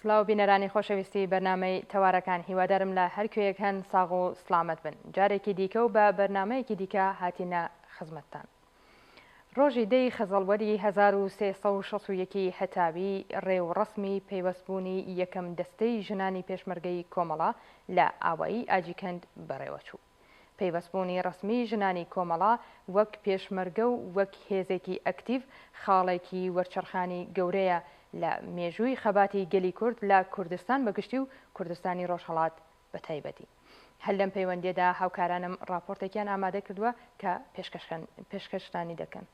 سلااو بینەرانی خۆشەویستی بەرنامەی تەوارەکان هیوادارم لە هەرکوێک هەن ساغ و سلامت بن. جارێکی دیکە و بە بەرنمەیەکی دیکە هاتینە خزمەتتان. ڕۆژی دەی خەزەڵوەری 1361 هەتاوی ڕێوڕسمی پەیوەستبوونی یەکەم دەستەی ژنانی پێشمەرگەی کۆمەڵا لە ئاوایی ئاجیکەند بەڕێوەچوو. پەیوەستبوونی ڕسمی ژنانی کۆمەڵا وەک پێشمەرگە و وەک هێزێکی ئەکتیڤ خاڵێکی وەرچەرخانی گەورەیە لە مێژووی خەباتی گەلی کورد لە کوردستان بەگشتی و کوردستانی ڕۆژهەڵات بە تایبەتی. هەل لەم پەیوەندیەدا هاوکارانم راپۆرتێکیان ئامادە کردووە کە پێشکەشتانی دەکەن.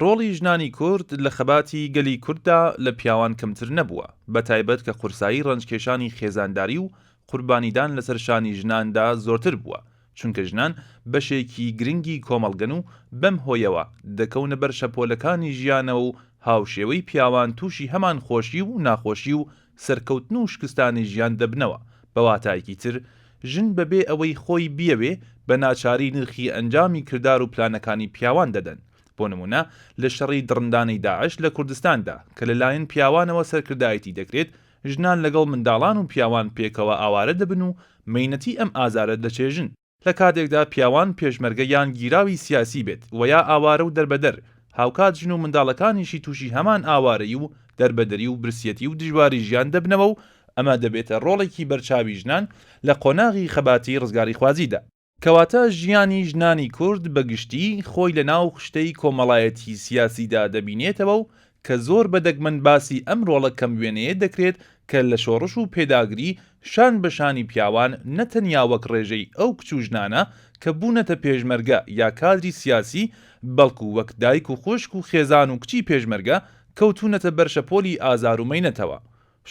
ڕۆڵی ژنانی کورد لە خەباتی گەلی کورددا لە پیاوان کەمتر نەبووە، بە تایبەت کە قورسایی ڕەنجکێشانی خێزانداری و قوربانیدان لەسەر شانی ژناندا زۆرتر بووە، چونکە ژنان بەشێکی گرنگی کۆمەڵگەن و بەم هۆیەوە دەکەونە بەر شەپۆلەکانی ژیانەوە و هاوشێوەی پیاوان تووشی هەمان خۆشی و ناخۆشی و سەرکەوتن و شکستانی ژیان دەبنەوە. بەواتایکی تر ژن بەبێ ئەوەی خۆی بیەوێ بە ناچاری نرخی ئەنجامی کردار و پلانەکانی پیاوان دەدەن. بۆ نمونە لە شەڕی دڕندانەی داعش لە کوردستاندا کە لەلایەن پیاوانەوە سەرکردایەتی دەکرێت، ژنان لەگەڵ منداڵان و پیاوان پێکەوە ئاوارە دەبن و مەینەتی ئەم ئازارە دەچێژن. لە کاتێکدا پیاوان پێشمەرگە یان گیراوی سیاسی بێت و یا ئاوارە و دەربەدەر، هاوکات ژن و منداڵەکانیشی تووشی هەمان ئاوارەی و دەربەدەری و برسیەتی و دژواری ژیان دەبنەوە و ئەمە دەبێتە ڕۆڵێکی بەرچاوی ژنان لە قۆناغی خەباتی ڕزگاری خوازیدا. کەواتە ژیانی ژنانی کورد بەگشتی خۆی لە ناو خشتەی کۆمەڵایەتی سیاسیدا دەبینێتەوە و کە زۆر بەدەگمەن باسی ئەم ڕۆڵە کەم وێنەیە دەکرێت کە لە شۆڕش و پێداگری شان بەشانی پیاوان نەتەنیا وەک ڕێژەی ئەو کچو ژنانە کە بوونەتە پێشمەرگە یا کادری سیاسی، بەڵکو وەک دایک و خوشک و خێزان و کچی پێشمەرگە کەوتونەتە بەرشەپۆلی ئازار و مەینەتەوە.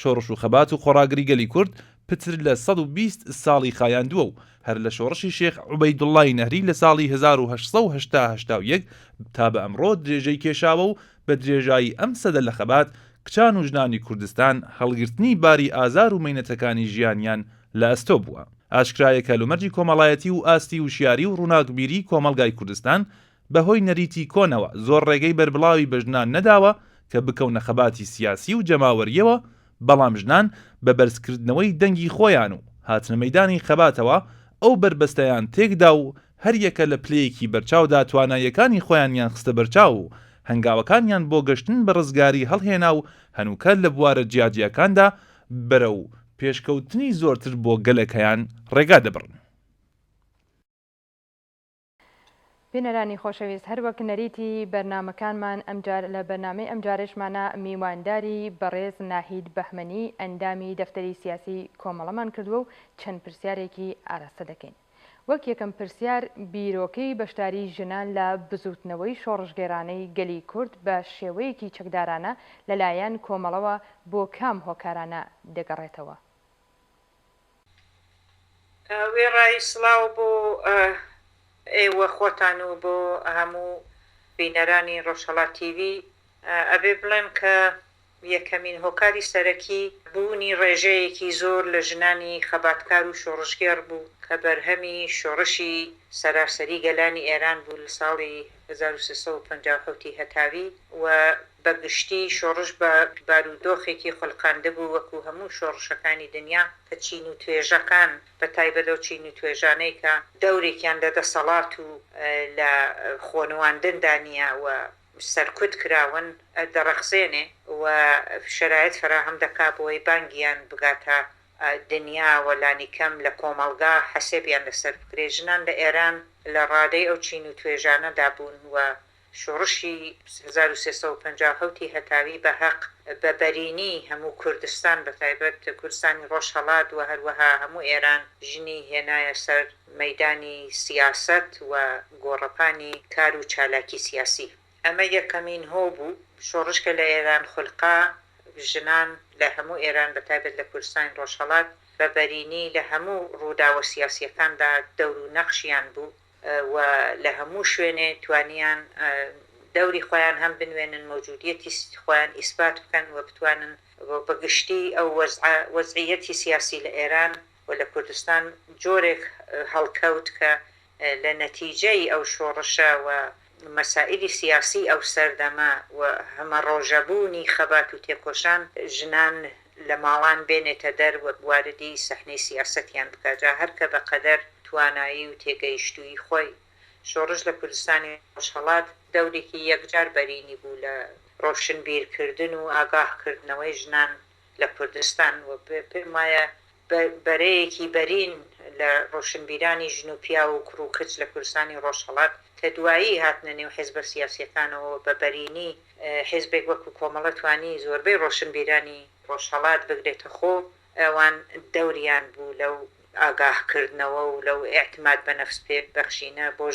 شۆڕش و خەبات و خۆراگری گەلی کورد پتر لە 120 ساڵی خایاندووە و هەر لە شۆڕشی شێخ عوبەیدوڵڵای نەهری لە ساڵی 1881 تا بە ئەمڕۆ درێژەی کێشاوە و بە درێژایی ئەم سەدە لە خەبات کچان و ژنانی کوردستان هەڵگرتنی باری ئازار و مەینەتەکانی ژیانیان لە ئەستۆ بووە. ئاشکرایە کەلومەرجی کۆمەڵایەتی و ئاستی وشیاری و ڕووناکبیری کۆمەلگای کوردستان بەهۆی نەریتی کۆنەوە زۆر ڕێگەی بەربڵاوی بە ژنان نەداوە کە بکەونە خەباتی سیاسی و جەماوەریەوە، بەڵام ژنان بە بەرزکردنەوەی دەنگی خۆیان و هاتنە مەیدانی خەباتەوە ئەو بربەستەیان تێکدا و هەر یەکە لە پلەیەکی بەرچاودا تواناییەکانی خۆیانیان خستە بەرچاو و هەنگاوەکانیان بۆ گەشتن بە ڕزگاری هەڵهێنا و هەنووکە لە بوارە جیاجیەکاندا بەرە و پێشکەوتنی زۆرتر بۆ گەلەکەیان ڕێگا دەبڕن. بینەرانی خۆشەویست، هەروەک نەریتی بەرنمەکانمان ئەمجار لە بەرنامەی ئەمجارێشمانە میوانداری بەڕێز ناهید بەهمەنی ئەندامی دەفتەری سیاسی کۆمەڵەمان کردووە و چەند پرسیارێکی ئاراستە دەکەین. وەک یەکەم پرسیار، بیرۆکەی بەشداری ژنان لە بزوتنەوەی شۆڕژگێرانەی گەلی کورد بە شێوەیەکی چەکدارانە لەلایەن کۆمەڵەوە بۆ کام هۆکارانە دەگەڕێتەوە؟ وێڕای سڵاو بۆ ئێوە خۆتان و بۆ هەموو بینەرانی ڕۆژهەڵات تیڤی. ئەبێ بڵێم کە یەکەمین هۆکاری سەرەکی بوونی ڕێژەیەکی زۆر لە ژنانی خەباتکار و شۆڕژگێر بوو کە بەرهەمی شۆڕشی سەراسەری گەلانی ئێران بوو لە ساڵی 1350 هەتاوی و بەگشتی شۆڕش بە بارودۆخێکی خولقاندە بوو وەکو هەموو شۆڕشەکانی دنیا کە چین و توێژەکان بە تایبەتەوە چین و توێژانەی کە دەورێکیان لە دەسەڵات و لە خۆنەواندندا نییە و سەرکوت کراون دەڕەخسێنێ و شرایط فراهەم دەکا بۆی بانگیان بگاتە دنیا وەلانی کەم لە کۆمەڵگا حەسێبیان لەسەر بکرێ. ژنان لە ئێران لە ڕادەی ئەو چین و توێژانەدا بوون و شۆڕشی 1350 هەتاوی بە حەق بە بەرینی هەموو کوردستان بە تایبەت کوردستانی ڕۆژهەڵات و هەروەها هەموو ئێران ژنی هێنایە سەر مەیدانی سیاست و گۆڕەپانی کار و چالاکی سیاسی. ئەمە یەکەمین هۆ بوو. شۆڕشکە لە ئێران خولقا ژنان لە هەموو ئێران بە تایبەت لە کوردستانی ڕۆژهەڵات بە بەرینی لە هەموو ڕووداوە سیاسیەکاندا دەور و نەخشیان بوو و لە هەموو شوێنێ توانیان دەوری خۆیان هەم بنوێنن، مەوجودیەتی خۆیان ئیسبات بکەن و بتوانن بەگشتی ئەو وەزعیەتی سیاسی لە ئێران و لە کوردستان جۆرێک هەڵکەوت کە لە نەتیجەی ئەو شۆڕشە و مەسائلی سیاسی ئەو سەردەما و هەمە ڕۆژەبوونی خەبات و تێکۆشان ژنان لە ماڵان بێنێتە دەر وەک واردی سەحنەی سیاسەتیان بکاتجا هەرکە بە قەدەر توانایی و تێگەیشتووی خۆی شۆڕش لە کوردستانی ڕۆژهەڵات دەورێکی یەکجار بەرینی بوو لە ڕۆشنبیرکردن و ئاگاهکردنەوەی ژنان لە کوردستان و پێم وایە بەرەیەکی بەرین لە ڕۆشنبیرانی ژن و پیا و کوڕ و کچ لە کوردستانی ڕۆژهەڵات کە دوایی هاتنە نێو حیزبە سیاسیەکانەوە بە بەرینی حیزبێک وەکو کۆمەڵە توانی زۆربەی ڕۆشنبیرانی ڕۆژهەڵات بگرێتە خۆ ئەوان دەوریان بوو لەو ئاگاهکردنەوە و لەو ئێعتماد بە نەفس پێ بەخشینە بۆ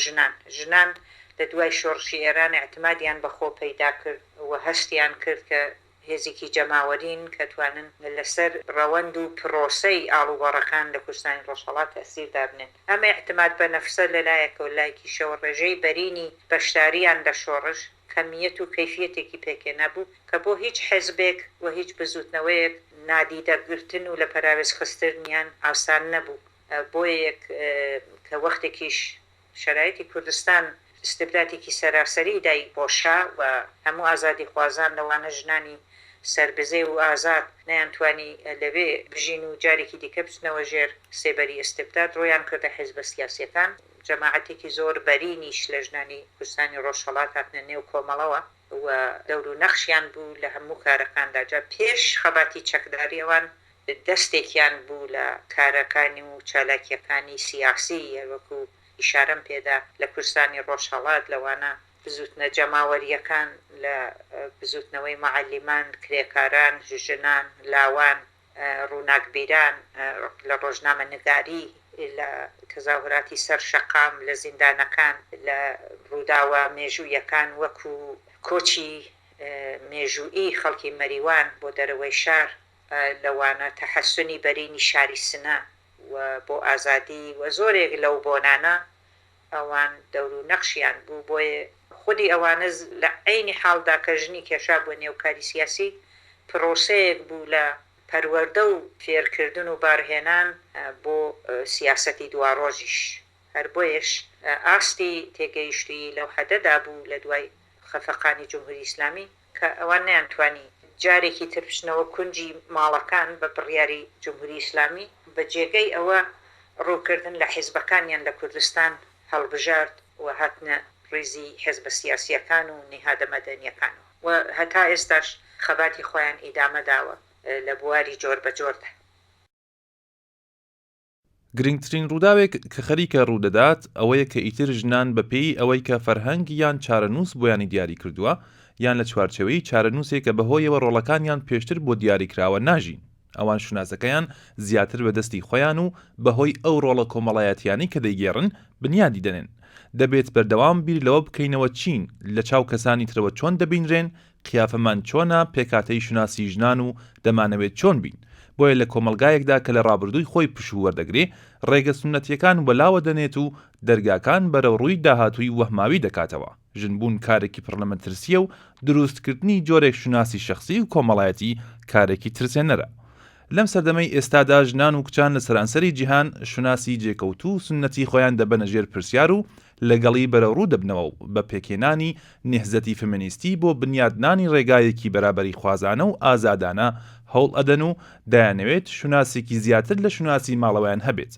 ژنان لە دوای شۆڕشی ئێران ئێعتمادیان بەخۆ پەیدا کرد و هەستیان کرد کە هێزێکی جەماوەرین کە توانن لەسەر ڕەوەند و پرۆسەی ئاڵوبەڕەکان لە کوردستانی ڕۆژهەڵات تەسیردا بنێن ئەمە ئێعتماد بە نەفسە لەلایەکە و لایەکی شەوە ڕێژەی بەرینی بەشداریان لە شۆڕش کەمیەت و کەیفیەتێکی پێکێنا بوو کە بۆ هیچ حیزبێک و هیچ بزوتنەوەیەک نادیدەگرتن و لە پەراوێز خستنیان ئاسان نەبوو بۆ یەک کە وەختێکیش شەرایەتی کوردستان استبدادێکی سەراسەری دای بۆشا و هەموو ئازادی خوازان لەوانە ژنانی سربزێ و ئازاد نەیانتوانی لەوێ بژین و جارێکی دیکە بچنەوە ژێر سێبەری استبداد ڕۆیان کردە حیزبە سیاسیەکان جەماعەتێکی زۆر بەرینیش لە ژنانی کوردستانی ڕۆژهەڵات هاتنە نێو کۆمەڵەوە و دەور و نەخشیان بوو لە هەموو کارەکاندا جا پێش خەباتی چەکداری ئەوان دەستێکیان بوو لە کارەکانی و چالاکیەکانی سیاسی وەکو ئیشارەم پێدا لە کوردستانی ڕۆژهەڵات لەوانە بزوتنە جەماوەریەکان لە بزوتنەوەی مەعەلیمان کرێکاران ژنان لاوان ڕووناکبیران لە ڕۆژنامە نگاری لە تەزاوراتی سەر شەقام لە زیندانەکان لە ڕووداوە مێژوویەکان وەکو کۆچی مێژوویی خەڵکی مەریوان بۆ دەرەوەی شار لەوانە تەحەسونی بەرینی شاری سنە و بۆ ئازادی و زۆرێک لەو بۆنانە ئەوان دەور و نەخشیان بوو بۆیە خودی ئەوانە لە عینی حاڵدا کە ژنی کێشا بووە نێوکاری سیاسی پرۆسەیەک بوو لە پەروەردە و فێرکردن و بارهێنان بۆ سیاسەتی دواڕۆژیش هەر بۆیش ئاستی تێگەیشتی لەو حەدەدا بوو لە دوای خەفەقانی جمهوری ئیسلامی کە ئەوان نەیانتوانی جارێکی ترپشنەوە کونجی ماڵەکان بە بڕیاری جمهوری ئیسلامی بە جێگەی ئەوە ڕووکردن لە حیزبەکانیان لە کوردستان هەڵبژارد و هاتنە ڕێزی حیزبە سیاسیەکان و نێهادە مەدەنیەکان و هەتا ئێستاش خەباتی خۆیان ئیدامە داوە لە بواری جۆر بە جۆردا. گرنگترین ڕووداوێک کە خەریکە ڕوودەدات ئەوەیە کە ئیتر ژنان بەپێی ئەوەی کە فەرهەنگ یان چارەنووس بۆیانی دیاری کردووە یان لە چوارچەوەی چارەنووسێک کە بەهۆیەوە ڕۆڵەکانیان پێشتر بۆ دیاریکراوە ناژین ئەوان شوناسەکەیان زیاتر بە دەستی خۆیان و بەهۆی ئەو ڕۆڵە کۆمەڵایەتیانی کە دەیگێڕن بنیادی دەنێن دەبێت بەردەوام بیر لەوە بکەینەوە چین لە چاو کەسانی ترەوە چۆن دەبینرێن قیافەمان چۆنە پێکاتەی شوناسی ژنان و دەمانەوێت چۆن بین بۆیە لە کۆمەلگایەکدا کە لە ڕابردووی خۆی پشوو وەردەگرێ ڕێگە سونەتیەکان بەلاوە دەنێت و دەرگاکان بەرەو ڕووی داهاتووی وەهماوی دەکاتەوە ژنبوون کارێکی پڕلەمە ترسیە و دروستکردنی جۆرێک شوناسی شەخسی و کۆمەڵایەتی کارێکی ترسێنەرە لەم سەردەمەی ئێستادا ژنان و کچان لە سەرانسەری جیهان شوناسی جێکەوتو و سنەتی خۆیان دەبەنە ژێر پرسیار و لەگەڵی بەرەڕوو دەبنەوە و بە پێکێنانی نهزەتی فمینیستی بۆ بنیادنانی ڕێگایەکی بەرابەری خوازانە و ئازادانە هەوڵ ئەدەن و دەیانەوێت شوناسێکی زیاتر لە شوناسی ماڵەوەیان هەبێت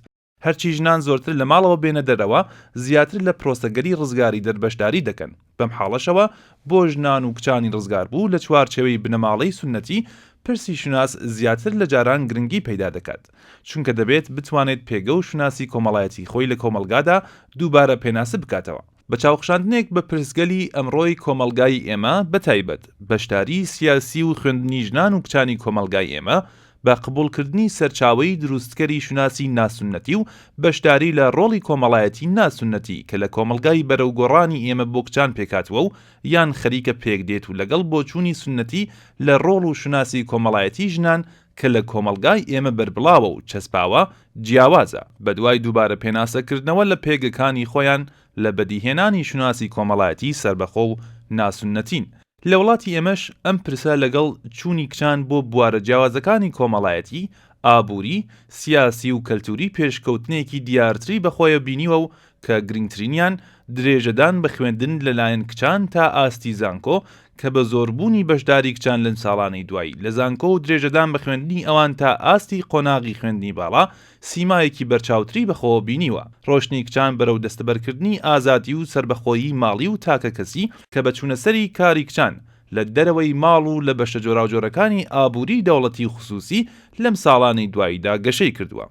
هەرچی ژنان زۆرتر لە ماڵەوە بێنە دەرەوە زیاتر لە پرۆسەگەری ڕزگاری دەربەشداری دەکەن بەم حاڵەشەوە بۆ ژنان و کچانی ڕزگار بوو لە چوارچێوەی بنەماڵەی سنەتی پرسی شوناس زیاتر لە جاران گرنگی پەیدا دەکات چونکە دەبێت بتوانێت پێگە و شوناسی کۆمەڵایەتی خۆی لە کۆمەلگادا دووبارە پێناسە بکاتەوە بە چاوخشاندنێک بە پرسگەلی ئەمڕۆی کۆمەلگای ئێمە بەتایبەت بەشداری سیاسی و خوێندنی ژنان و کچانی کۆمەلگای ئێمە بە قبولکردنی سەرچاوەی دروستکەری شوناسی ناسونەتی و بەشداری لە ڕۆڵی کۆمەڵایەتی ناسونەتی کە لە کۆمەلگای بەرەوگۆڕانی ئێمە بۆ کچان پێکاتوە و یان خەریکە پێک دێت و لەگەڵ بۆچوونی سونەتی لە ڕۆڵ و شوناسی کۆمەڵایەتی ژنان کە لە کۆمەلگای ئێمە بەربڵاوە و چەسپاوە جیاوازە بەدوای دووبارە پێناسەکردنەوە لە پێگەکانی خۆیان لە بەدیهێنانی شوناسی کۆمەڵایەتی سربەخۆ و ناسونەتین لە وڵاتی ئێمەش ئەم پرسە لەگەڵ چوونی کچان بۆ بوارە جیاوازەکانی کۆمەڵایەتی ئابووری سیاسی و کەلتوری پێشکەوتنێکی دیارتری بەخۆیە بینیوە و کە گرنگترینیان درێژەدان بە خوێندن لەلایەن کچان تا ئاستی زانکۆ کە بە زۆربوونی بەشداری کچان لەم ساڵانەی دوایی لە زانکۆ و درێژەدان بە خوێندنی ئەوان تا ئاستی قۆناغی خوێندنی باڵا سیمایەکی بەرچاوتری بەخۆوە بینیوە. ڕۆشنی کچان بەرەو دەستەبەرکردنی ئازادی و سربەخۆیی ماڵی و تاکە کەسی کە بە چوونەسەری کاری کچان لە دەرەوەی ماڵ و لە بەشە جۆراوجۆرەکانی ئابووری دەوڵەتی و خصوصی لەم ساڵانەی دواییدا گەشەی کردووە.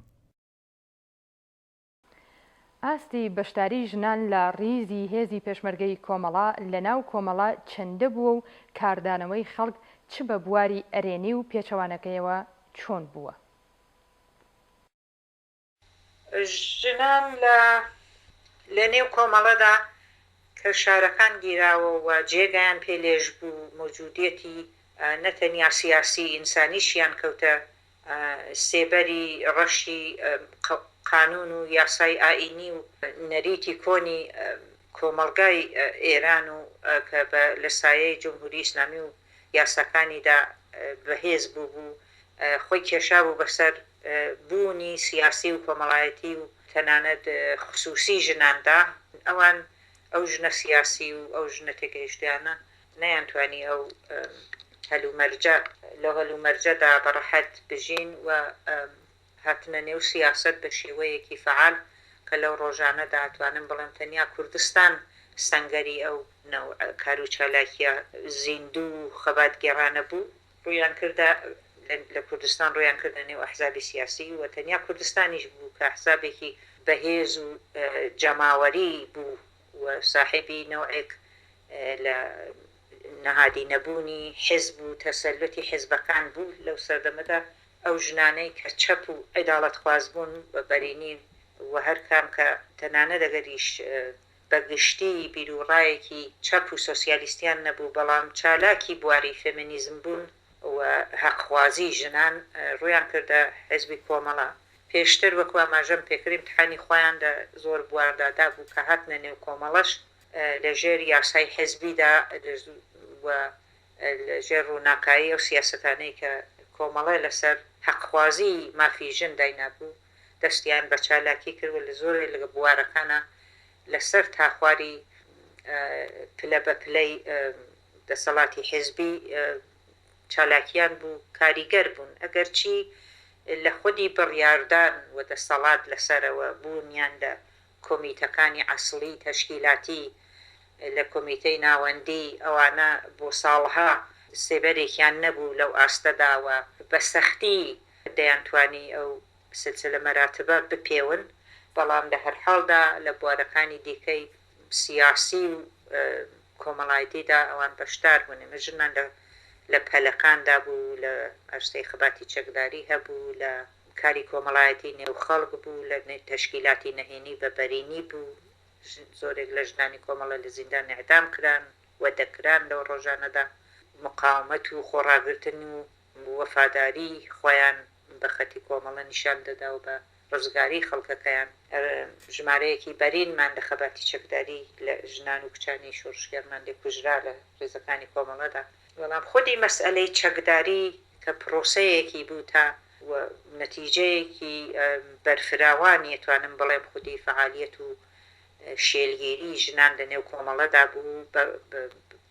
ئاستی بەشداری ژنان لە ڕیزی هێزی پێشمەرگەی کۆمەڵا لە ناو کۆمەڵا چەندە بووە و کاردانەوەی خەڵک چ بە بواری ئەرێنی و پێچەوانەکەیەوە چۆن بووە؟ ژنان لە نێو کۆمەڵەدا کە شارەکان گیراوە و جێگایان پێ لێژ بوو مەوجودیەتی نەتەنیا سیاسی ئینسانیشیان کەوتە سێبەری ڕەشی قانون و یاسای ئائینی و نەریتی کۆنی کۆمەڵگای ئێران و کە لە سایەی جمهوری ئیسلامی و یاساکانیدا بەهێز بوو خۆی کێشا بوو بەسەر بوونی سیاسی و کۆمەڵایەتی و تەنانەت خصوصی ژناندا ئەوان ئەو ژنە سیاسی و ئەو ژنە تێگەیشتیانە نەیانتوانی ئەو هەلومەرجە لەو هەلومەرجەدا بەڕەحەت بژین و هاتنە نێو سیاست بە شێوەیەکی فعال کە لەو ڕۆژانەدا ئەتوانم بڵێم تەنیا کوردستان سەنگەری ئەو کار و چالاکیە زیندوو و خەبات گێڕانە بوو ڕوویان کردە لە کوردستان ڕویان کردە نێو ئەحزابی سیاسی و تەنیا کوردستانیش بوو کە ئەحزابێکی بەهێز و جەماوەری بوو و صاحبی نەوعێک لە نەهادی نەبوونی حزب و تەسەلوتی حزبەکان بوو لەو سەردەمەدا ئەو ژنانەی کە چەپ و عیداڵەت خواز بوون بە بەرینین و هەر کام کە تەنانە دەگەریش بەگشتی بیرروڕایەکی چەپ و سۆسیالیستیان نەبوو بەڵام چالاکی بواری فێمینیزم بوون و حەقخوازی ژنان ڕویان کردە حزبی کۆمەڵا پێشتر وەکو ئاماژەم پێکرد امتحانی خۆیان زۆر بواردادا بوو کە هاتنە نێو کۆمەڵەش لەژێر یاسای حزبیدا و لەژێر ڕووناکایی ئەو سیاسەتانەی کە کۆمەڵە لەسەر حەقخوازی مافی ژن داینابوو دەستیان بە چالاکی کرد و لە زۆرێک لە بوارەکانە لەسەر تاخواری پلە بە پلەی دەسەڵاتی حزبی چالاکیان بوو کاریگەر بوون ئەگەر چی لە خودی بڕیاردان و دەسەڵات لەسەرەوە بوونیان لە کۆمیتەکانی ئەسڵی تەشکیلاتی لە کۆمیتەی ناوەندی ئەوانە بۆ ساڵها سێبەرێکیان نەبوو لەو ئاستەداوە بە سەختی دەیانتوانی ئەو سلسلە مەراتبە بپێون بەڵام لە هەر حاڵدا لە بوارەکانی دیکەی سیاسی و کۆمەڵایەتیدا ئەوان بەشدار بوون ژنان لە پەلەکاندا بوو لە ئەرسەی خەباتی چەکداری هەبوو لە کاری کۆمەڵایەتی نێوخەڵک بوو لە تەشکیلاتی نەهێنی بە بەرینی بوو زۆرێک لە ژنانی کۆمەڵە لە زیندان ئەعدام کران و دەکران لەو ڕۆژانەدا مقاومەت و خۆڕاگرتن و وەفاداری خۆیان بە خەتی کۆمەڵە نیشان دەدا و بە ڕزگاری خەڵکەکەیان ژمارەیەکی بەرینمان لە خەباتی چەکداری لە ژنان و کچانی شۆڕشگەرمان لێ کوژرا لە ڕێزەکانی کۆمەڵەدا بەڵام خودی مەسئلەی چەکداری کە پرۆسەیەکی بوو تا نەتیجەیەکی بەرفراوانی توانم بڵێم خودی فعالیەت و شێلگیری ژنان لە نێو کۆمەڵەدا بوو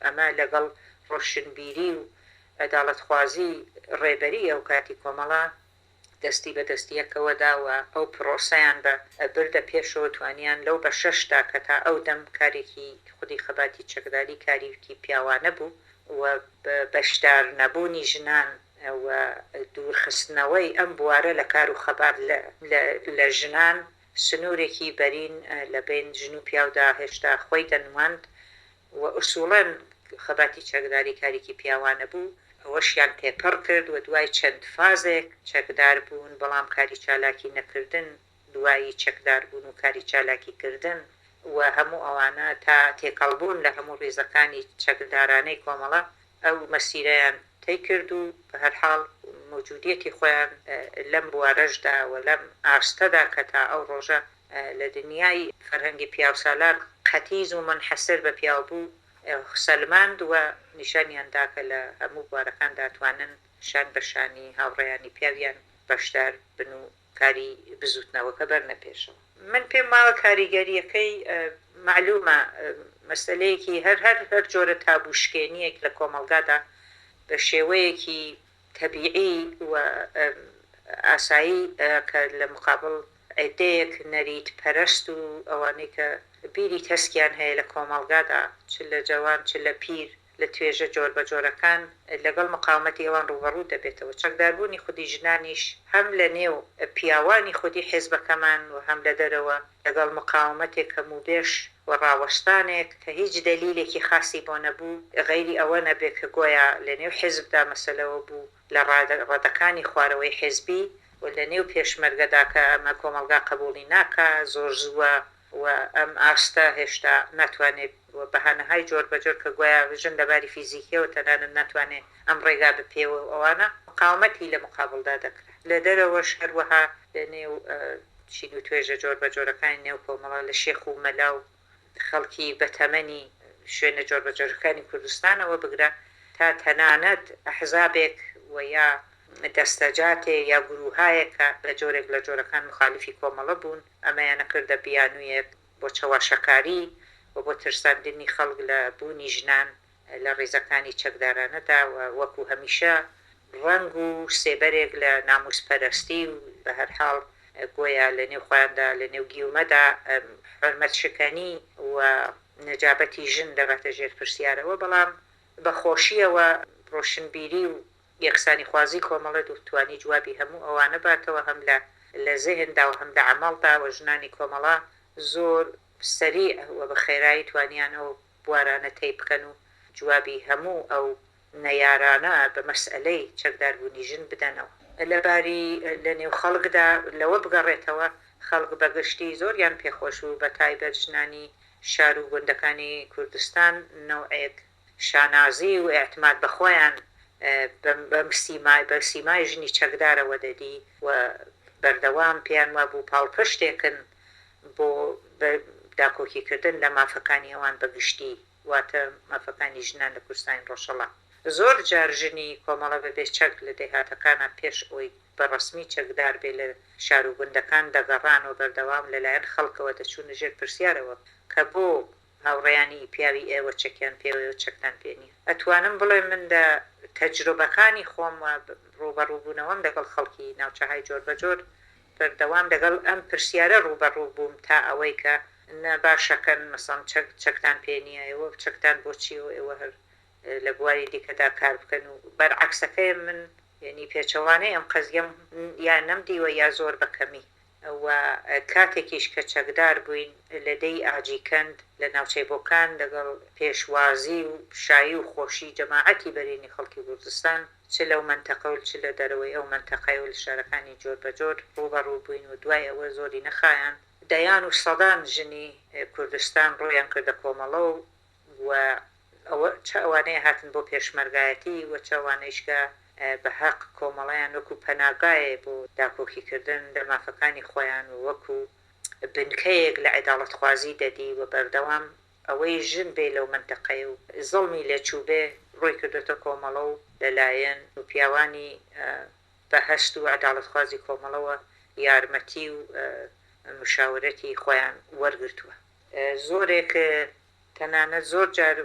ئەمە لەگەڵ ڕۆشنبیری و عەداڵەتخوازی ڕێبەری ئەو کاتی کۆمەڵە دەستی بە دەستیەکەوەدا و ئەو پرۆسەیان بە بردە پێشەوە توانیان لەو بە شەشتا کە تا ئەو دەم کارێکی خودی خەباتی چەکداری کاریکی پیاوانە بوو و بەشدار نەبوونی ژنان و دوورخستنەوەی ئەم بوارە لە کار و خەبات لە ژنان سنوورێکی بەرین لە بین ژن و پیاودا هێشتا خۆی دەنواند و ئوسوڵەن خەباتی چەکداری کارێکی پیاوانە بوو ئەوەشیان تێپەڕ کرد و دوای چەند فازێک چەکدار بوون بەڵام کاری چالاکی نەکردن دوایی چەکدار بوون و کاری چالاکی کردن و هەموو ئەوانە تا تێکەڵبوون لە هەموو ڕێزەکانی چەکدارانەی کۆمەڵە ئەو مەسیرەیان تێی کرد و بە هەرحاڵ موجودیەتی خۆیان لەم بوارەشدا و لەم ئاستەدا کە تا ئەو ڕۆژە لە دنیای فەرهەنگی پیاوسالار قەتیز و منحەسر بە پیاو بوو سەلماند و نیشانیاندا کە لە هەموو بوارەکاندا توانن شان بەشانی هاوڕێیانی پیاویان بەشدار بن و کاری بزوتنەوەکە بەرنە پێشەوە من پێم ماوە کاریگەریەکەی معلومە مەسلەیەکی هەر جۆرە تابوشکێنیەک لە کۆمەڵگادا بە شێوەیەکی تەبیعی و ئاسایی کە لە مقابل عێدەیەک نەریت پەرست و ئەوانەی کە بیری تەسکیان هەیە لە کۆمەڵگادا چ لە جوان چ لە پیر لە توێژە جۆر بە جۆرەکان لەگەڵ مقاومەتی ئەوان ڕوبەڕوو دەبێتەوە چەکداربوونی خودی ژنانیش هەم لە نێو پیاوانی خودی حێزبەکەمان و هەم لە دەرەوە لەگەڵ مقاومەتێک کەموبێش و ڕاوەستانێک کە هیچ دەلیلێکی خاصی بۆ نەبوو غەیری ئەوە نەبێت کە گۆیا لە نێو حێزبدا مەسەلەوە بوو لە ڕادەکانی خوارەوەی حێزبی و لە نێو پێشمەرگەدا کە ئەمە کۆمەلگا قبولی ناکە زۆر زووە و ئەم ئاستا هێشتا ناتوانێت بەهانەهای جۆر بەجۆر کە گویا ژن لەباری فیزیکیەوە تەنانەت ناتوانێت ئەم ڕێگا بپێوە ئەوانە مقاومەتی لە مقابلدا دەکرێت لە دەرەوەش هەروەها لە نێو چین و توێژە جۆر بە جۆرەکانی نێو کۆمەڵە لە شێخ و مەلا و خەڵکی بەتەمەنی شوێنە جۆر بە جۆرەکانی کوردستانەوە بگرە تا تەنانەت ئەحزابێک و یا دەستەجاتێ یا گروهایەکە لە جۆرێک لە جۆرەکان مخالیفی کۆمەڵە بوون ئەمەیان نەکردە بیانوویەک بۆ چەواشەکاری و بۆ ترساندنی خەڵک لە بوونی ژنان لە ڕێزەکانی چەکدارانەدا و وەکو هەمیشە ڕنگ و سێبەرێک لە ناموسپەرستی و بە هەر حاڵ گۆیا لە نێو خۆیاندا لە نێو گیومەدا حرمەت شەکەنی و نەجابەتی ژن دەباتە ژێر پرسیارەوە بەڵام بەخۆشیەوە ڕۆشنبیری و یەکسانی خوازی کۆمەڵە دوتوانی جوابی هەموو ئەوانە باتەوە هەم لە زێهندا و هەم لە عەمەڵدا و ژنانی کۆمەڵە زۆر سەریع و بە خێرایی توانیان ئەو بوارانە تێی بکەن و جوابی هەموو ئەو نەیارانە بە مەسئلەی چەکداربوونی ژن بدەنەوە لەباری لە نێو خەڵکدا لەوە بگەڕێتەوە خەڵک بەگشتی زۆریان پێخۆش و بە تایبەت ژنانی شار و گوندەکانی کوردستان نەوعێک شانازی و ئێعتماد بەخۆیان بە سیمای ژنی چەکدارەوە دەدی و بەردەوام پێیان وابوو پاڵپشتێکن بۆ داکۆکیکردن لە مافەکانی ئەوان بەگشتی واتە مافەکانی ژنان لە کوردستانی ڕۆژهەڵات زۆر جار ژنی کۆمەڵە بەبێ چەک لە دەهاتەکانە پێش ئەوی بەڕەسمی چەکدار بێ لە شار و گوندەکان دەگەڕان و بەردەوام لەلایەن خەڵکەوە دەچوونە ژێر پرسیارەوە کە بۆ هاوڕێیانی پیاوی ئێوە چەکیان پێوەوە چەکتان پێنیە ئەتوانم بڵێ من لە تەجروبەکانی خۆم ڕوبەڕووبوونەوەم لەگەڵ خەڵکی ناوچەهای جۆر بەجۆر بەردەوام لەگەڵ ئەم پرسیارە ڕوبەڕوو بووم تا ئەوەی کە باشەکەن مەسەڵەن چەکتان پێنیە ئێوە چەکتان بۆچی و ئێوە هەر لە بواری دیکەدا کار بکەن و بەرعەکسەکەی من یعنی پێچەوانەی ئەم قەزیەم یا نەمدیوە یا زۆر بەکەمی و کاتێکیش کە چەکدار بووین لە دەی ئاجیکەند لە ناوچەی بۆکان لەگەڵ پێشوازی و شایی و خۆشی جەماعەتی بەرینی خەڵکی کوردستان چ لەو منتەقە و چ لە دەرەوەی ئەو منتەقەی و لە شارەکانی جۆر بەجۆر ڕوبەڕوو بووین و دوای ئەوە زۆری نەخایان دەیان و سەدان ژنی کوردستان ڕۆیان کردە کۆمەڵە و ئەوە چه ئەوانەیە هاتن بۆ پێشمەرگایەتی و چاوانەیشکە بە حەق کۆمەڵیان وەکو پەناگایە بۆ داکۆکیکردن لە مافەکانی خۆیان و وەکو بنکەیەک لە عێداڵەتخوازی دەدی و بەردەوام ئەوەی ژن بێ لەو منتەقەی و زڵمی لێچووبێ ڕۆی کردوتە کۆمەڵە و لەلایەن و پیاوانی بەهەشت و عێداڵەتخوازی کۆمەڵەوە یارمەتی و مشاورەتی خۆیان وەرگرتووە زۆرێک تەنانەت زۆر جار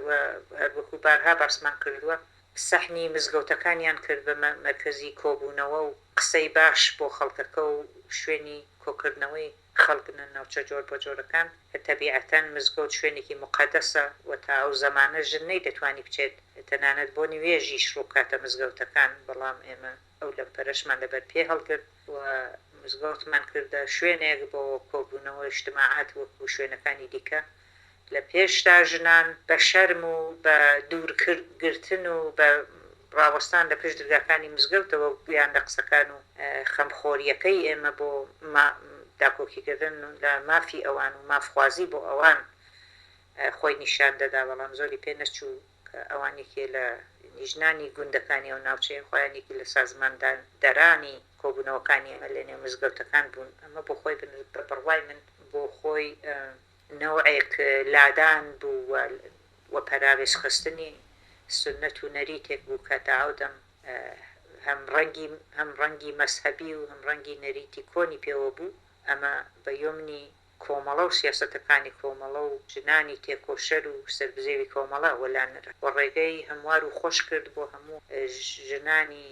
وەکو بارها باسمان کردووە سەحنی مزگەوتەکانیان کرد بە مەرکەزی کۆبوونەوە و قسەی باش بۆ خەڵکەکە و شوێنی کۆکردنەوەی خەڵکنە ناوچە جۆر بە جۆرەکان کە تەبیعەتەن مزگەوت شوێنێکی مقەدەسە و تا ئەو زەمانە ژنەی دەتوانی بچێت تەنانەت بۆ نوێژی شڕووکاتە مزگەوتەکان بەڵام ئێمە ئەو لەم پەرشمان لەبەر پێ هەڵگرت و مزگەوتمان کردە شوێنێک بۆ کۆبوونەوە اجتماعات وەکو شوێنەکانی دیکە لە پێشتا ژنان بە شەرم و بە دوورگرتن و بە ڕاوەستان لە پێش دەرگاکانی مزگەوتەوە بیان لە قسەکان و خەمخۆریەکەی ئێمە بۆ داکۆکیکردن لە مافی ئەوان و مافخوازی بۆ ئەوان خۆی نیشان دەدا بەڵام زۆری پێ نەچوو کە ئەوانێکی لە ژنانی گوندەکانی و ناوچەی خۆیانێکی لە سازماندان دەرانی کۆبوونەوەکانی ئەمە لە نێو مزگەوتەکان بوون ئەمە بۆ خۆی بە بڕوای من بۆ خۆی نەوعێک لادان بوو و پەراوێز خستنی سنەت و نەریتێک بوو کە تاودەم هەم ڕەنگی مەسهەبی و هەم ڕەنگی نەریتی کۆنی پێوە بوو ئەمە بە یۆمنی کۆمەڵە و سیاسەتەکانی کۆمەڵە و ژنانی تێکۆشەر و سەربزێوی کۆمەڵە وەلانرە بە ڕێگەی هەموار و خۆش کرد بۆ هەموو ژنانی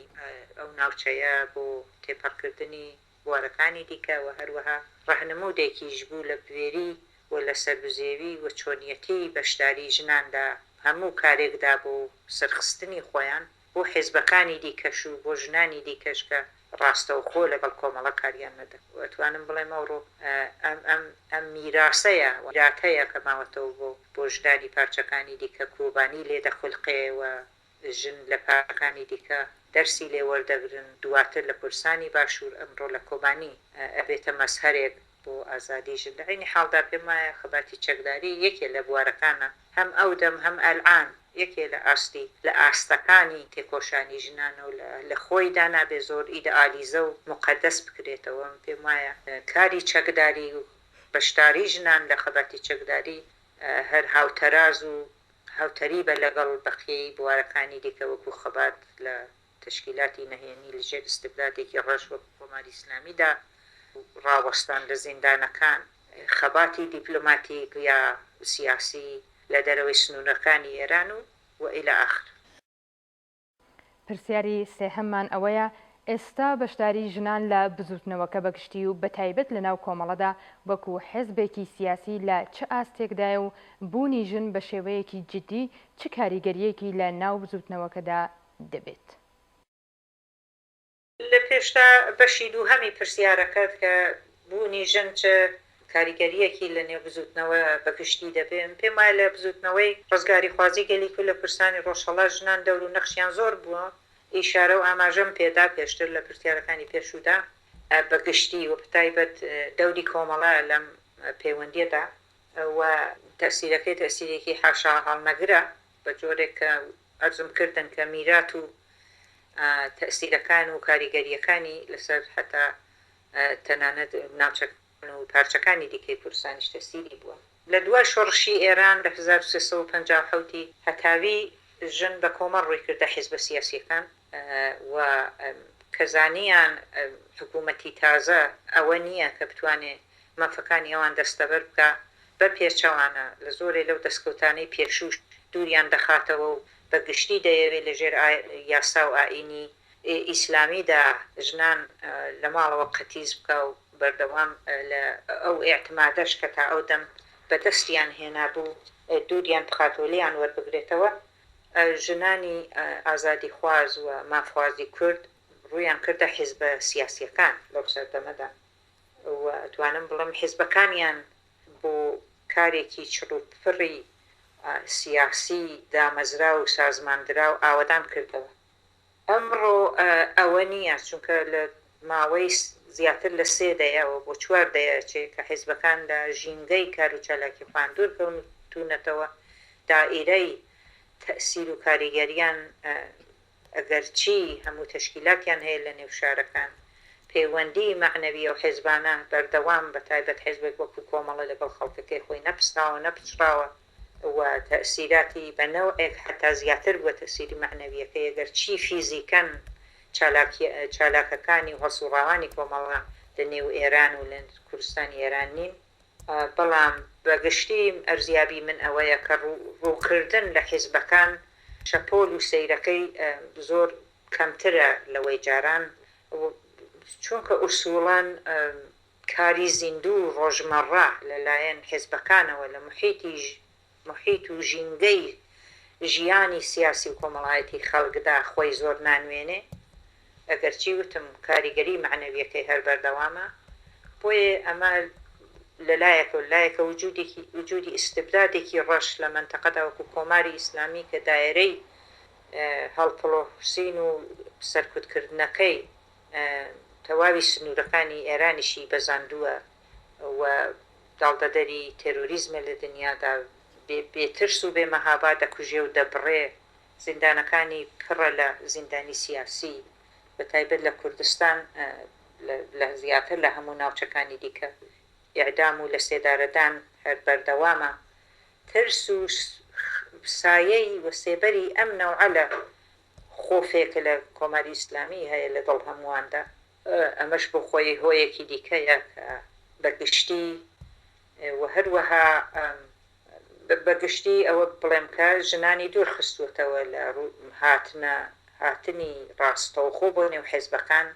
ئەو ناوچەیە بۆ تێپەڕکردنی بوارەکانی دیکە و هەروەها ڕەهنموودێکیش بوو لە بوێری و لە سەربزێوی و چۆنیەتی بەشداری ژناندا هەموو کارێکدا بۆ سەرخستنی خۆیان بۆ حیزبەکانی دیکەش و بۆ ژنانی دیکەش کە ڕاستەوخۆ لەگەڵ کۆمەڵە کاریان نەدا ئەتوانم بڵێم ئەوڕۆ ئەم میراسەیە وراکەیە کە ماوەتەوە بۆ ژنانی پارچەکانی دیکە کۆبانی لێدەخولقێەوە ژن لە پارەکانی دیکە دەرسی لێ وەردەگرن دواتر لە کورسانی باشوور ئەمڕۆ لە کۆبانی ئەبێتە مەسهەرێک بۆ ئازادی ژن لە عینی حاڵدا پێم وایە خەباتی چەکداری یەکێ لە بوارەکانە هەم ئەو دەم هەم ئەلعان یەکێ لە ئاستی لە ئاستەکانی تێکۆشانی ژنانە و لە خۆی دانابێ زۆر ئیدئالیزە و مقەدەس بکرێتەوە پێم وایە کاری چەکداری و بەشداری ژنان لە خەباتی چەکداری هەر هاوتەراز و هاوتەری بە لەگەڵ بەقیەی بوارەکانی دیکە وەکو خەبات لە تشکیلاتی نەهێنی لەژێر استبدادێکی ڕەش وەکو کۆماری ئیسلامیدا ڕاوەستان لە زیندانەکان خەباتی دیپلۆماتیک یا سیاسی لە دەرەوەی سنوورەکانی ئێران و ئیلە ئاخر. پرسیاری سێهەممان ئەوەیە ئێستا بەشداری ژنان لە بزوتنەوەکە بەگشتی و بەتایبەت لە ناو کۆمەڵەدا وەکو حیزبێکی سیاسی لە چه ئاستێکدایە و بوونی ژن بە شێوەیەکی جدی چ کاریگەریەکی لە ناو بزوتنەوەکەدا دەبێت؟ لە پێشتا بەشی دووهەمی پرسیارەکەت کە بوونی ژن چه کاریگەریەکی لە نێو بزوتنەوە بەگشتی دەبێن پێم وایە لە بزوتنەوەی ڕزگاری خوازی گەلیکو لە پرسانی ڕۆژهەڵا ژنان دەور و نەخشیان زۆر بووە ئیشارە و ئاماژەم پێدا پێشتر لە پرسیارەکانی پێشودا بەگشتی و بتایبەت دەوری کۆمەڵە لەم پەیوەندیەدا و تەسیرەکەی تەسیرێکی حاشا هەڵنەگرە بە جۆرێک کە ئەرزم کردن کە میرات و تەسیرەکان و کاریگەریەکانی لەسەر حتا تەنانەت ناوچەکان و پارچەکانی دیکەی کوردستانیش تەسیری بووە لە دوای شۆڕشی ئێران لە 1350 هەتاوی ژن بە کۆمەڵ ڕووی کردە حیزبە سیاسیەکان و کەزانیان حکوومەتی تازە ئەوە نییە کە بتوانێت مەفەکانی ئەوان دەستەبەر بکە بە پێچەوانە لە زۆرێ لەو دەستکەوتانەی پێشوش دووریان دەخاتەوە و بەگشتی دەیەوێت لەژێر یاسا و ئائینی ئیسلامیدا ژنان لە ماڵەوە قەتیز بکە و بەردەوام لە ئەو ئێعتمادەش کە تا ئەو دەم بەدەستیان هێنا بوو دووریان بخاتۆلیان وەربگرێتەوە ژنانی ئازادی خواز و مافوازی کورد ڕویان کردە حیزبە سیاسیەکان لەو سەردەمەدا و ئەتوانم بڵم حیزبەکانیان بۆ کارێکی چڕوپڕی سیاسی دامەزرا و سازماندرا و ئاوەدان کردەوە ئەمڕۆ ئەوە نییە چونکە لە ماوەی زیاتر لە 3 دەیەوە بۆ 4 دەیەچێ کە حیزبەکان لە ژینگەی کار و چالاکی خواندور کەونتونەتەوە دائیرەی تەسیر و کاریگەریان ئەگەرچی هەموو تشکیلاتیان هەیە لە نێو شارەکان پەیوەندی معنەوی و حیزبانە بەردەوام بە تایبەت حیزبێک وەکو کۆمەڵە لەگەڵ خەڵکەکەی خۆی نەپستاوە نەپچراوە و تەسیراتی بەنەوەیەک حتا زیاتر بووە تەسیری معنەویەکە ئەگەرچی فیزیکەن چالاکەکانی و هەسوڕاوانی کۆمەڵە لە نێو ئێران و لە کوردستانی ئێران نین بەڵام بەگشتی ئەرزیابی من ئەوەیە کە ڕووکردن لە حیزبەکان شەپۆل و سەیرەکەی زۆر کەمترە لەوەی جاران چونکە ئوسوڵان کاری زیندوو و ڕۆژمەڕە لەلایەن حیزبەکانەوە لە محیط و ژینگەی ژیانی سیاسی و کۆمەڵایەتی خەڵکدا خۆی زۆر نانوێنێ ئەگەرچی وتم کاریگەری معنەویەکەی هەر بەردەوامە بۆیە ئەمە لەلایەکە وجودی ئیستبدادێکی ڕەش لە منتەقەدا وەکو کۆماری ئیسلامی کە دایرەی هەڵپڵۆسین و سەرکوتکردنەکەی تەواوی سنوورەکانی ئێرانیشی بەزاندووە و داڵدەدەری تێروریزمە لە دنیادا بێترس و بێمەهابا دەکوژێ و دەبڕێ زیندانەکانی پڕە لە زیندانی سیاسی بە تایبەت لە کوردستان لە زیاتر لە هەموو ناوچەکانی دیکە ئیعدام و لە سێدارەدان هەر بەردەوامە ترس و سایەی و سێبەری ئەم نەوعە لە خۆفێکە لە کۆماری ئیسلامی هەیە لە دڵ هەموواندا ئەمەش بۆ خۆی هۆیەکی دیکەیە کە بەگشتی و هەروەها بەگشتی ئەوە بڵێم کە ژنانی دوور خستوتەوە لە هاتنی ڕاستەوخۆ بۆ نێو حێزبەکان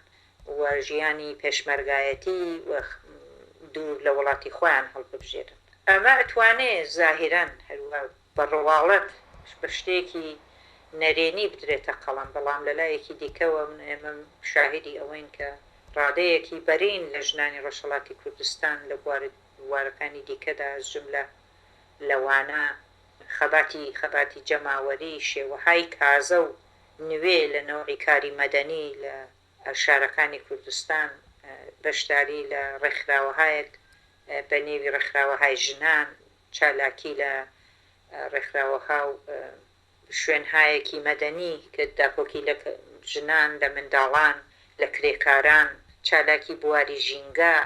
و ژیانی پێشمەرگایەتی و دوور لە وڵاتی خۆیان هەڵببژێرن. ئەمە ئەتوانێت زاهیرەن هەروە بە ڕواڵەت بە شتێکی نەرێنی بدرێتە قەڵم، بەڵام لەلایەکی دیکەوە ئێمە شاهدی ئەوەین کە ڕادەیەکی بەرین لە ژنانی ڕۆژهەڵاتی کوردستان لە بوارەکانی دیکەدا جملە لەوانە خەباتی جەماوەری شێوەهای تازە و نوێ لە نەوەی کاری مەدەنی لە شارەکانی کوردستان بەشداری لە ڕێکخراوەهایەک بە نێوی ڕێکخراوەهای ژنان، چالاکی لە ڕێکخراوەها و شوێنهایەکی مەدەنی کە داپۆکی لە ژنان لە منداڵان لە کرێکاران، چالاکی بواری ژینگە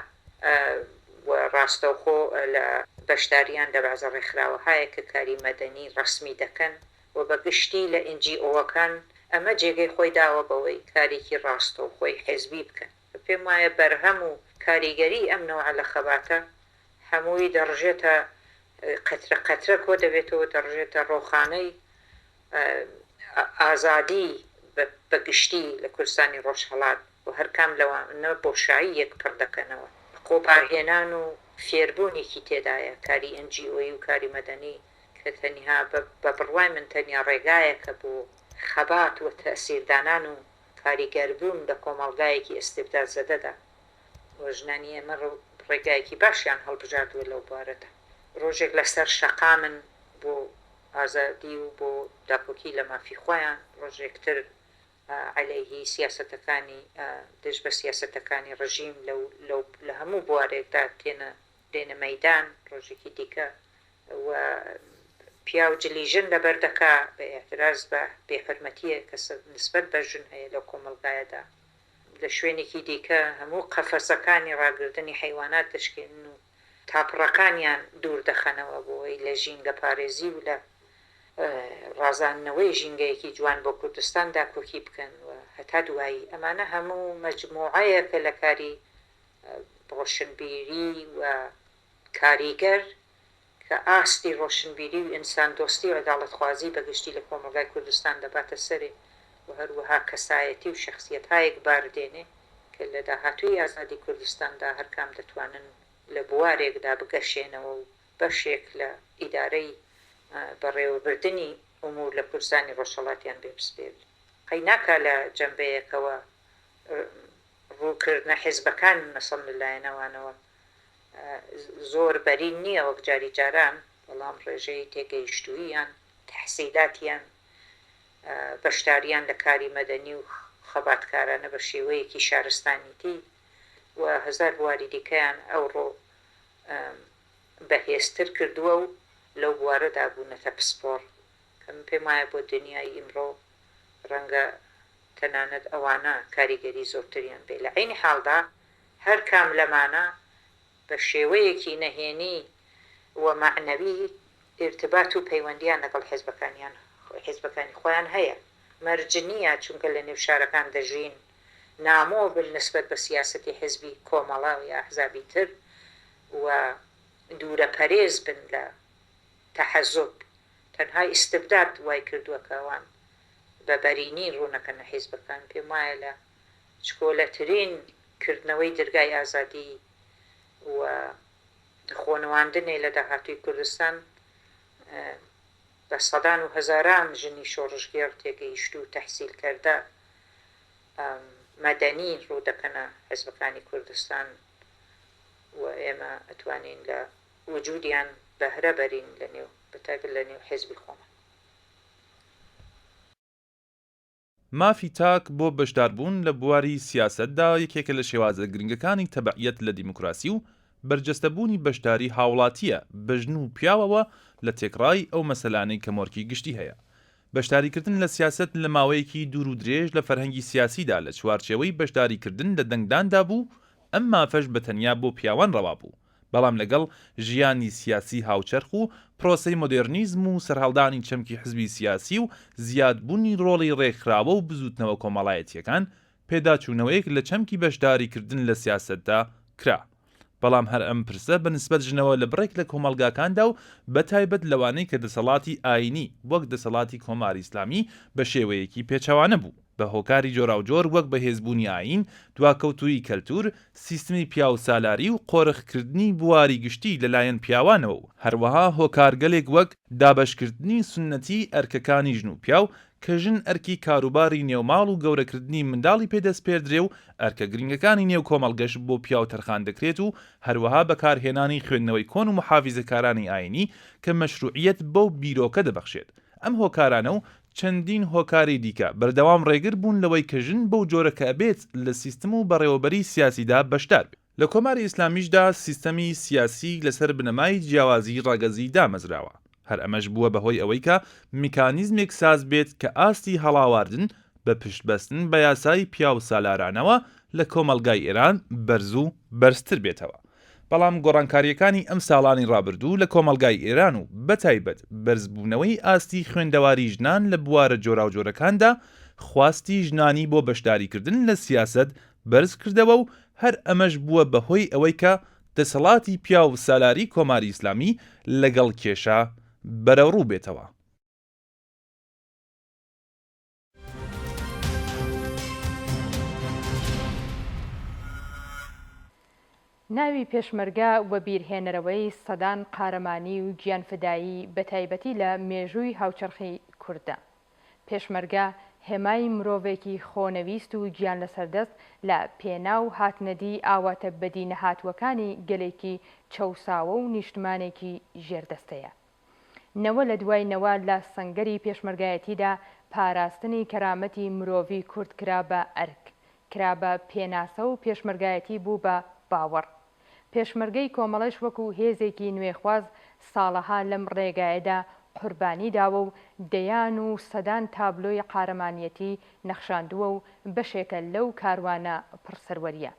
و ڕاستەوخۆ لە بەشداریان لە بەعزە ڕێکخراوەهایە کە کاری مەدەنی ڕسمی دەکەن و بەگشتی لە NGO-ەکان ئەمە جێگەی خۆی داوە بەوەی کارێکی ڕاستەوخۆی حێزبی بکەن. پێم وایە بەرهەم و کاریگەری ئەم نەوعە لە خەباتە هەمووی دەڕژێتە قەترە قەترە کۆ دەبێتەوە، دەڕژێتە ڕۆخانەی ئازادی بەگشتی لە کوردستانی ڕۆژهەڵات و هەرکام لەوانە بۆشایی یەک پڕ دەکەنەوە. قۆبارهێنان و فێربوونێکی تێدایە کاری NGO و کاری مەدەنی کە تەنها بە بڕوای من تەنیا ڕێگایەکە بۆ خەبات و تەسیردانان و کاریگەربوون لە کۆمەڵگایەکی ئەستێبداد زەدەدا و ژنانی ئێمە ڕێگایەکی باشیان هەڵبژاردووە لەو بارەدا. ڕۆژێک لەسەر شەقا من بۆ ئازادی و بۆ داپۆکی لە مافی خۆیان، ڕۆژێکتر عەلەیهی سیاسەتەکانی دژ بە سیاسەتەکانی ڕژیم لە هەموو بوارێکدا دێنە مەیدان، ڕۆژێکی دیکە و پیا و جلیژن لەبەر دەکا بە ئێعتراز بە بێحورمەتیە کە نسبەت بە ژن هەیە لەو کۆمەڵگایەدا. لە شوێنێکی دیکە هەموو قەفەسەکانی ڕاگرتنی حیوانات دەشکێنن و تاپڕەکانیان دوور دەخەنەوە بۆی لە ژینگە پارێزی و لە ڕازاندنەوەی ژینگەیەکی جوان بۆ کوردستان داکۆکی بکەن و هەتا دوایی. ئەمانە هەموو مەجموعەیەکە لە کاری ڕۆشنبیری و کاریگەر کە ئاستی ڕۆشنبیری و ئینسان دۆستی و عەداڵەتخوازی بەگشتی لە کۆمەڵگای کوردستان دەباتە سەرێ و هەروەها کەسایەتی و شەخسیەتهایەک باردێنێ کە لە داهاتووی ئازادی کوردستاندا هەرکام دەتوانن لە بوارێکدا بگەشێنەوە و بەشێک لە ئیدارەی بەڕێوەبردنی ئومور لە کوردستانی ڕۆژهەڵاتیان بێبسپێت. قەی ناکا لە جەنبەیەکەوە ڕووکردنە حیزبەکان مەسەڵ لەلایەنەوانەوە زۆر بەرین نییە وەک جاری جاران، بەڵام ڕێژەی تێگەیشتووییان، تەحسیلاتیان، بەشداریان لە کاری مەدەنی و خەباتکارانە بە شێوەیەکی شارستانیتی و هەزار بواری دیکەیان ئەوڕۆ بەهێزتر کردووە و لەو بوارەدا بوونەتە پسپۆڕ کە من پێم وایە بۆ دنیای ئیمڕۆ ڕەنگە تەنانەت ئەوانە کاریگەری زۆرتریان بێ. لە عینی حاڵدا هەر کام لەمانە بە شێوەیەکی نەهێنی و معنەوی ارتباط و پەیوەندیان لەگەڵ حیزبەکانی خۆیان هەیە. مەرجنیە چونکە لە نێو شارەکان دەژین، نامۆ بن نسبەت بە سیاسەتی حیزبی کۆمەڵا و یا ئەحزابی تر و دوورە پەرێز بن لە تەحەزب. تەنها ئیستبداد وای کردووە کە ئەوان بە بەرینی ڕوونەکەنە حیزبەکان. پێم وایە لە چکۆلەترین کردنەوەی دەرگای ئازادی و خۆنەواندنێ لە داهاتووی کوردستان بە سەدان و هەزاران ژنی شۆڕژگێڕ تێگەیشت و تەحسیل کردە مەدەنی ڕوو دەکەنە حیزبەکانی کوردستان و ئێمە ئەتوانین لە وجودیان بەهرە بەرین لە نێو بەتایبەت لە نێو حیزبی خۆمان. مافی تاک بۆ بەشداربوون لە بواری سیاسەتدا یەکێکە لە شێوازە گرنگەکانی تەبعیەت لە دیموکراسی و بەرجەستەبوونی بەشداری هاوڵاتیە بەژن و پیاوەوە لە تێکڕای ئەو مەسەلانەی کە مۆرکی گشتی هەیە. بەشداریکردن لە سیاسەت لە ماوەیەکی دوور و درێژ لە فەرهەنگی سیاسیدا لە چوارچێوەی بەشداریکردن لە دەنگداندا بوو، ئەم مافەش بەتەنیا بۆ پیاوان ڕەوا بوو. بەڵام لەگەڵ ژیانی سیاسی هاوچەرخ و پرۆسەی مۆدێرنیزم و سەرهەڵدانی چەمکی حزبی سیاسی و زیادبوونی ڕۆڵی ڕێکخراوە و بزوتنەوە کۆمەڵایەتیەکان پێداچوونەوەیەک لە چەمکی بەشداریکردن لە سیاسەتدا کرا. بەڵام هەر ئەم پرسە بەنسبەت ژنەوە لە بڕێک لە کۆمەڵگاکاندا و بەتایبەت لەوانەی کە دەسەڵاتی ئاینی وەک دەسەڵاتی کۆماری ئیسلامی بە شێوەیەکی پێچەوانە بوو بە هۆکاری جۆراوجۆر وەک بەهێزبوونی ئاین، دواکەوتووی کەلتور، سیستمی پیا و سالاری و قۆرخکردنی بواری گشتی لەلایەن پیاوانەوە و هەروەها هۆکارگەلێک وەک دابەشکردنی سونەتی ئەرکەکانی ژن و پیاو کە ژن ئەرکی کاروباری نێوماڵ و گەورەکردنی منداڵی پێدەست پێدرێ و ئەرکە گرنگەکانی نێو کۆمەڵگەش بۆ پیا و تەرخان دەکرێت و هەروەها بەکارهێنانی خوێندنەوەی کۆن و محافیزەکارانی ئاینی کە مەشروعیەت بەو بیرۆکە دەبەخشێت. ئەم هۆکارانە و چەندین هۆکاری دیکە بەردەوام ڕێگر بوون لەوەی کە ژن بەو جۆرەکە ئەبێت لە سیستم و بەڕێوەبەری سیاسیدا بەشدار بێت. لە کۆماری ئیسلامیشدا سیستەمی سیاسی لەسەر بنەمای جیاوازی ڕاگەزی دامەزراوە. هەر ئەمەش بووە بەهۆی ئەوەی کە میکانیزمێک ساز بێت کە ئاستی هەڵاواردن بە پشتبەستن بە یاسای پیا و سالارانەوە لە کۆمەلگای ئێران بەرز و بەرزتر بێتەوە. بەڵام گۆڕانکاریەکانی ئەم ساڵانی ڕابردوو لە کۆمەلگای ئێران و بەتایبەت بەرزبوونەوەی ئاستی خوێندەواری ژنان لە بوارە جۆراوجۆرەکاندا خواستی ژنانی بۆ بەشداریکردن لە سیاست بەرز کردەوە و هەر ئەمەش بووە بەهۆی ئەوەی کە دەسەڵاتی پیا و سالاری کۆماری ئیسلامی لەگەڵ کێشە بەرەوڕوو بێتەوە. ناوی پێشمەرگە وە بیرهێنەرەوەی سەدان قارەمانی و گیانفدایی بەتایبەتی لە مێژووی هاوچەرخی کوردە. پێشمەرگە هێمای مرۆڤێکی خۆنەویست و گیان لەسەردەست لە پێناو هاتنەدی ئاواتە بەدی نەهاتوەکانی گەلێکی چەوساوە و نیشتمانێکی ژێردەستەیە. نەوە لە دوای نەوە لە سەنگەری پێشمەرگایەتیدا پاراستنی کەرامەتی مرۆڤی کورد کرا بە ئەرک، کرا بە پێناسە و پێشمەرگایەتی بوو بە باوەڕ. پێشمەرگەی کۆمەڵەش وەکو هێزێکی نوێخواز ساڵەها لەم ڕێگایەدا قوربانی داوە و دەیان و سەدان تابلۆی قارەمانیەتی نەخشاندووە و بەشێکە لەو کاروانە پڕسەروەریە.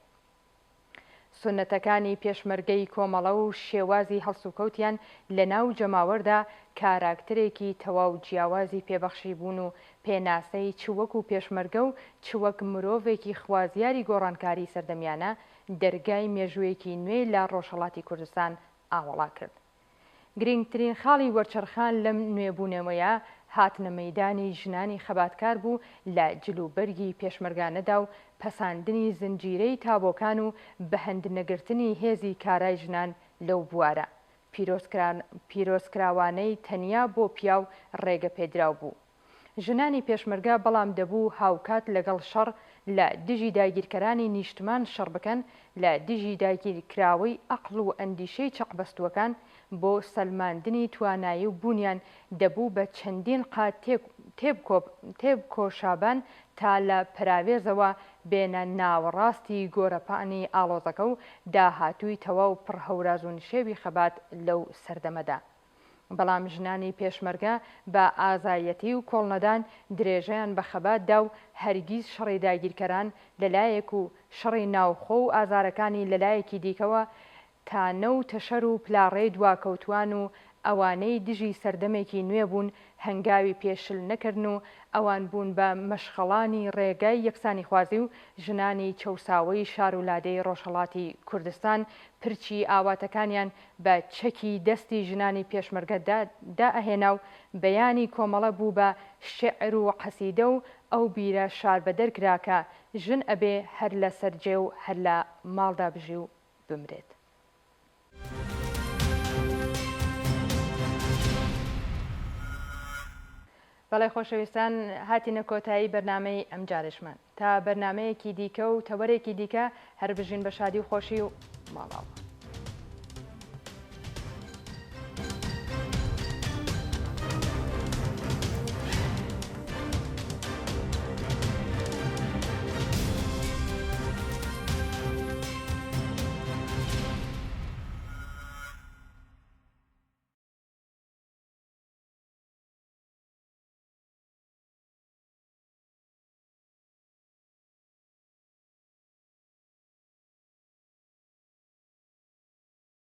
سونەتەکانی پێشمەرگەی کۆمەڵە و شێوازی هەڵسوکەوتیان لە ناو جەماوەردا کاراکترێکی تەواو جیاوازی پێبەخشی بوون و پێناسەی چوەک و پێشمەرگە و چوەک مرۆڤێکی خوازیاری گۆڕانکاری سەردەمیانە دەرگای مێژوویەکی نوێی لە ڕۆژهەڵاتی کوردستان ئاوەڵا کرد. گرنگترین خاڵی وەرچەرخان لەم نوێبوونەوەیە هاتنە مەیدانی ژنانی خەباتکار بوو لە جلوبەرگی پێشمەرگانەدا و پەساندنی زنجیرەی تابۆکان و بەهەندنەگرتنی هێزی کارای ژنان لەو بوارە. پیرۆزکراوانەی تەنیا بۆ پیاو ڕێگە پێدراو بوو. ژنانی پێشمەرگە بەڵام دەبوو هاوکات لەگەڵ شەڕ لە دژی داگیرکەرانی نیشتمان شەڕ بکەن لە دژی داگیرکراوەی عەقڵ و ئەندیشەی چەقبەستووەکان بۆ سەلماندنی توانایی و بوونیان دەبوو بە چەندین قات تێبکۆشابان تا لە پراوێزەوە بێنە ناوەڕاستی گۆرەپانی ئاڵۆزەکە و داهاتووی تەواو پڕهەوراز و نشێوی خەبات لەو سەردەمەدا. بەڵام ژنانی پێشمەرگە بە ئازایەتی و کۆڵنەدان درێژەیان بە خەباتدا و هەرگیز شەڕی داگیرکەران لەلایەک و شەڕی ناوخۆ و ئازارەکانی لەلایەکی دیکەوە تانە و تەشەر و پلاڕێی دواکەوتوان و ئەوانەی دژی سەردەمێکی نوێ بوون هەنگاوی پێشل نەکردن و ئەوان بوون بە مەشخەڵانی ڕێگای یەکسانی خوازی و ژنانی چەوساوەی شار و لادەی ڕۆژهەڵاتی کوردستان پرچی ئاواتەکانیان بە چەکی دەستی ژنانی پێشمەرگە دائەهێنا و بەیانی کۆمەڵە بوو بە شێعر و قەسیدە و ئەو بیرە شار بەدەرکراکە ژن ئەبێ هەر لە سەرجێ و هەر لە ماڵدا بژی و بمرێت. بەڵێ خۆشەویستان هاتینە کۆتایی بەرنامەی ئەم جارشمان تا بەرنمەیەکی دیکە و تەوەرێکی دیکە هەر بژین بە شادی و خۆشی و ماڵاوە.